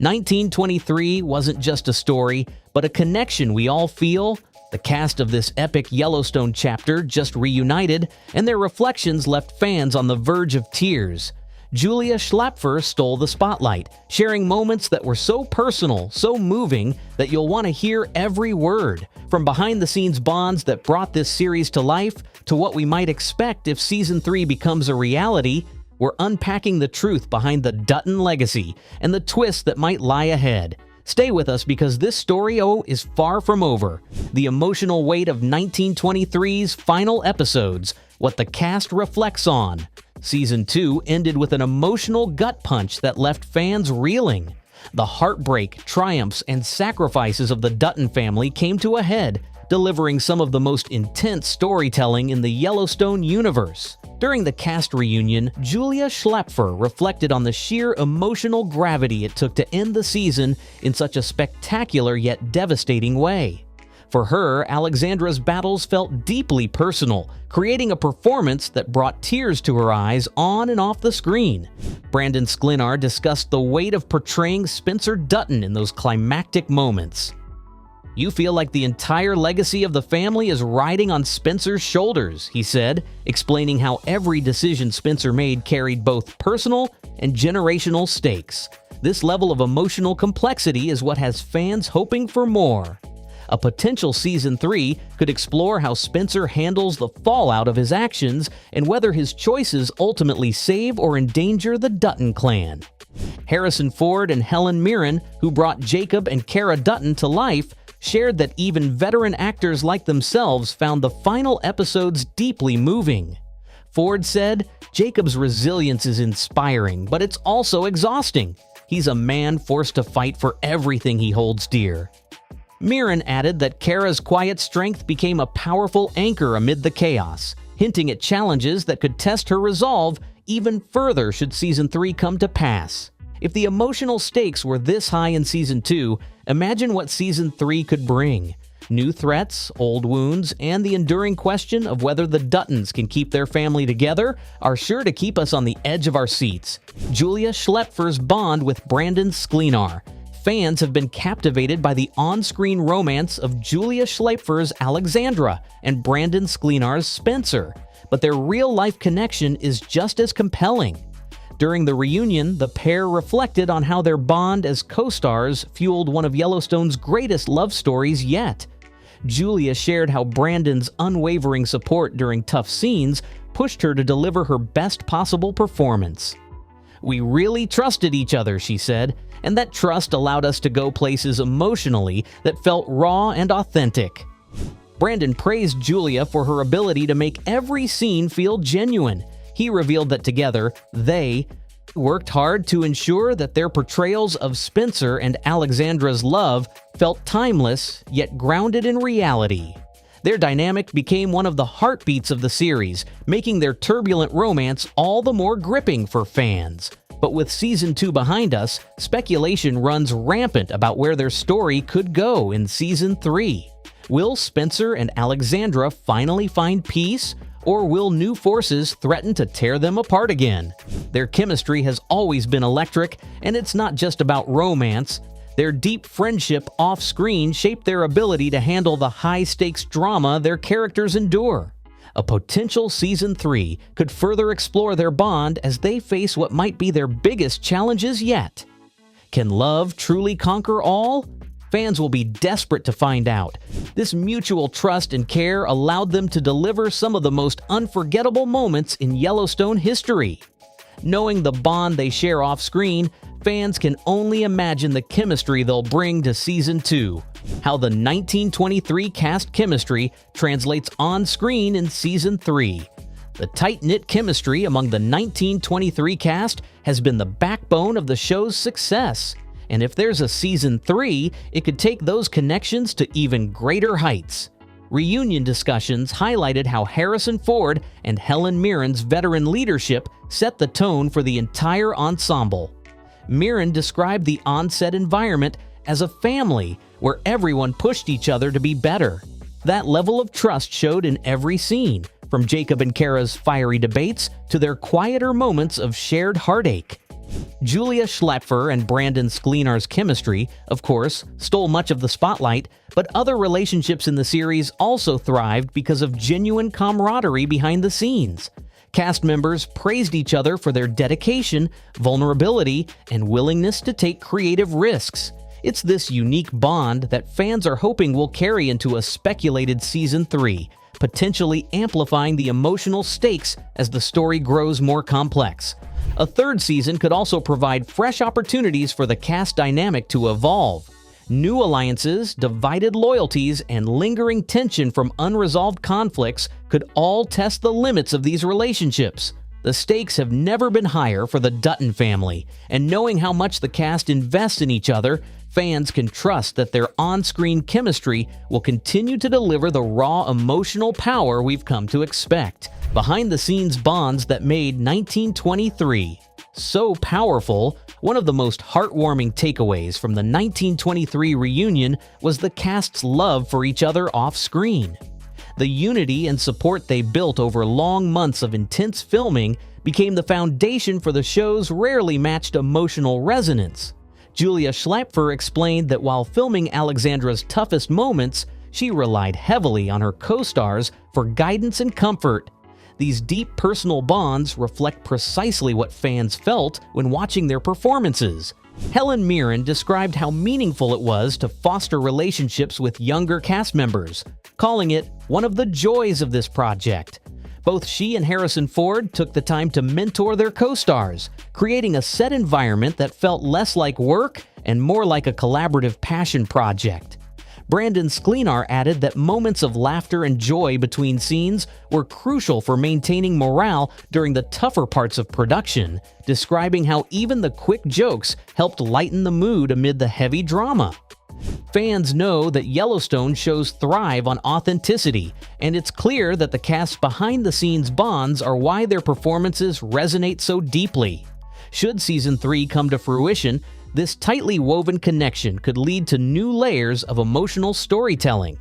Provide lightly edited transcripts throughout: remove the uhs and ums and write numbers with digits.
1923 wasn't just a story, but a connection we all feel. The cast of this epic Yellowstone chapter just reunited, and their reflections left fans on the verge of tears. Julia Schlaepfer stole the spotlight, sharing moments that were so personal, so moving, that you'll want to hear every word. From behind-the-scenes bonds that brought this series to life, to what we might expect if Season 3 becomes a reality, we're unpacking the truth behind the Dutton legacy and the twists that might lie ahead. Stay with us because this story is far from over. The emotional weight of 1923's final episodes, what the cast reflects on. Season 2 ended with an emotional gut punch that left fans reeling. The heartbreak, triumphs, and sacrifices of the Dutton family came to a head, delivering some of the most intense storytelling in the Yellowstone universe. During the cast reunion, Julia Schlaepfer reflected on the sheer emotional gravity it took to end the season in such a spectacular yet devastating way. For her, Alexandra's battles felt deeply personal, creating a performance that brought tears to her eyes on and off the screen. Brandon Sklenar discussed the weight of portraying Spencer Dutton in those climactic moments. "You feel like the entire legacy of the family is riding on Spencer's shoulders," he said, explaining how every decision Spencer made carried both personal and generational stakes. This level of emotional complexity is what has fans hoping for more. A potential Season 3 could explore how Spencer handles the fallout of his actions and whether his choices ultimately save or endanger the Dutton clan. Harrison Ford and Helen Mirren, who brought Jacob and Cara Dutton to life, shared that even veteran actors like themselves found the final episodes deeply moving. Ford said, "Jacob's resilience is inspiring, but it's also exhausting. He's a man forced to fight for everything he holds dear." Mirren added that Cara's quiet strength became a powerful anchor amid the chaos, hinting at challenges that could test her resolve even further should Season 3 come to pass. If the emotional stakes were this high in Season 2, imagine what Season 3 could bring. New threats, old wounds, and the enduring question of whether the Duttons can keep their family together are sure to keep us on the edge of our seats. Julia Schlaepfer's bond with Brandon Sklenar. Fans have been captivated by the on-screen romance of Julia Schlaepfer's Alexandra and Brandon Sklenar's Spencer, but their real-life connection is just as compelling. During the reunion, the pair reflected on how their bond as co-stars fueled one of Yellowstone's greatest love stories yet. Julia shared how Brandon's unwavering support during tough scenes pushed her to deliver her best possible performance. "We really trusted each other," she said, "and that trust allowed us to go places emotionally that felt raw and authentic." Brandon praised Julia for her ability to make every scene feel genuine. He revealed that together, they worked hard to ensure that their portrayals of Spencer and Alexandra's love felt timeless, yet grounded in reality. Their dynamic became one of the heartbeats of the series, making their turbulent romance all the more gripping for fans. But with Season 2 behind us, speculation runs rampant about where their story could go in Season 3. Will Spencer and Alexandra finally find peace, or will new forces threaten to tear them apart again? Their chemistry has always been electric, and it's not just about romance. Their deep friendship off-screen shaped their ability to handle the high-stakes drama their characters endure. A potential Season 3 could further explore their bond as they face what might be their biggest challenges yet. Can love truly conquer all? Fans will be desperate to find out. This mutual trust and care allowed them to deliver some of the most unforgettable moments in Yellowstone history. Knowing the bond they share off-screen, fans can only imagine the chemistry they'll bring to Season 2. How the 1923 cast chemistry translates on-screen in Season 3. The tight-knit chemistry among the 1923 cast has been the backbone of the show's success. And if there's a Season 3, it could take those connections to even greater heights. Reunion discussions highlighted how Harrison Ford and Helen Mirren's veteran leadership set the tone for the entire ensemble. Mirren described the on-set environment as a family where everyone pushed each other to be better. That level of trust showed in every scene, from Jacob and Cara's fiery debates to their quieter moments of shared heartache. Julia Schlaepfer and Brandon Sklenar's chemistry, of course, stole much of the spotlight, but other relationships in the series also thrived because of genuine camaraderie behind the scenes. Cast members praised each other for their dedication, vulnerability, and willingness to take creative risks. It's this unique bond that fans are hoping will carry into a speculated Season 3, potentially amplifying the emotional stakes as the story grows more complex. A third season could also provide fresh opportunities for the cast dynamic to evolve. New alliances, divided loyalties, and lingering tension from unresolved conflicts could all test the limits of these relationships. The stakes have never been higher for the Dutton family, and knowing how much the cast invests in each other, fans can trust that their on-screen chemistry will continue to deliver the raw emotional power we've come to expect. Behind-the-scenes bonds that made 1923 so powerful. One of the most heartwarming takeaways from the 1923 reunion was the cast's love for each other off-screen. The unity and support they built over long months of intense filming became the foundation for the show's rarely matched emotional resonance. Julia Schlaepfer explained that while filming Alexandra's toughest moments, she relied heavily on her co-stars for guidance and comfort. These deep personal bonds reflect precisely what fans felt when watching their performances. Helen Mirren described how meaningful it was to foster relationships with younger cast members, calling it one of the joys of this project. Both she and Harrison Ford took the time to mentor their co-stars, creating a set environment that felt less like work and more like a collaborative passion project. Brandon Sklenar added that moments of laughter and joy between scenes were crucial for maintaining morale during the tougher parts of production, describing how even the quick jokes helped lighten the mood amid the heavy drama. Fans know that Yellowstone shows thrive on authenticity, and it's clear that the cast's behind-the-scenes bonds are why their performances resonate so deeply. Should Season 3 come to fruition, this tightly woven connection could lead to new layers of emotional storytelling.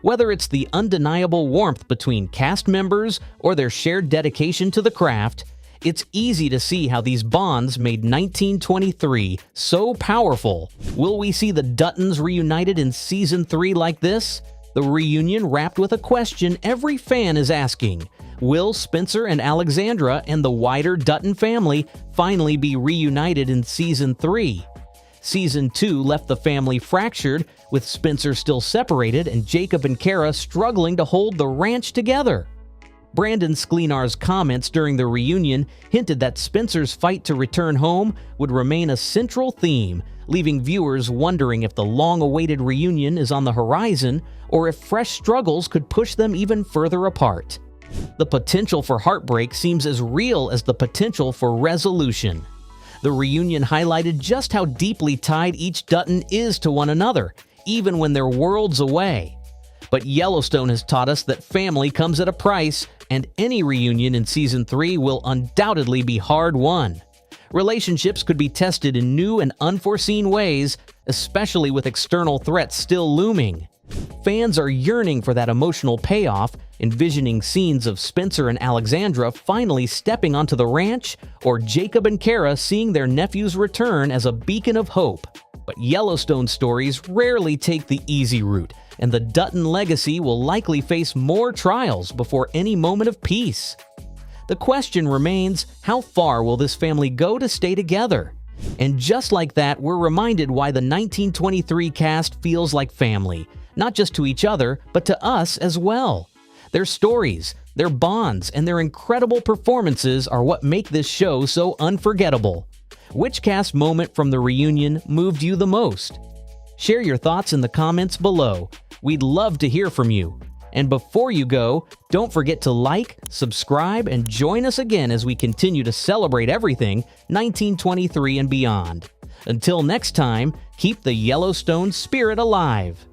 Whether it's the undeniable warmth between cast members or their shared dedication to the craft, it's easy to see how these bonds made 1923 so powerful. Will we see the Duttons reunited in Season 3 like this? The reunion wrapped with a question every fan is asking. Will Spencer and Alexandra and the wider Dutton family finally be reunited in Season 3? Season 2 left the family fractured, with Spencer still separated and Jacob and Kara struggling to hold the ranch together. Brandon Sklenar's comments during the reunion hinted that Spencer's fight to return home would remain a central theme, leaving viewers wondering if the long-awaited reunion is on the horizon or if fresh struggles could push them even further apart. The potential for heartbreak seems as real as the potential for resolution. The reunion highlighted just how deeply tied each Dutton is to one another, even when they're worlds away. But Yellowstone has taught us that family comes at a price, and any reunion in Season 3 will undoubtedly be hard-won. Relationships could be tested in new and unforeseen ways, especially with external threats still looming. Fans are yearning for that emotional payoff, envisioning scenes of Spencer and Alexandra finally stepping onto the ranch, or Jacob and Kara seeing their nephew's return as a beacon of hope. But Yellowstone stories rarely take the easy route, and the Dutton legacy will likely face more trials before any moment of peace. The question remains, how far will this family go to stay together? And just like that, we're reminded why the 1923 cast feels like family, not just to each other, but to us as well. Their stories, their bonds, and their incredible performances are what make this show so unforgettable. Which cast moment from the reunion moved you the most? Share your thoughts in the comments below. We'd love to hear from you. And before you go, don't forget to like, subscribe, and join us again as we continue to celebrate everything 1923 and beyond. Until next time, keep the Yellowstone spirit alive.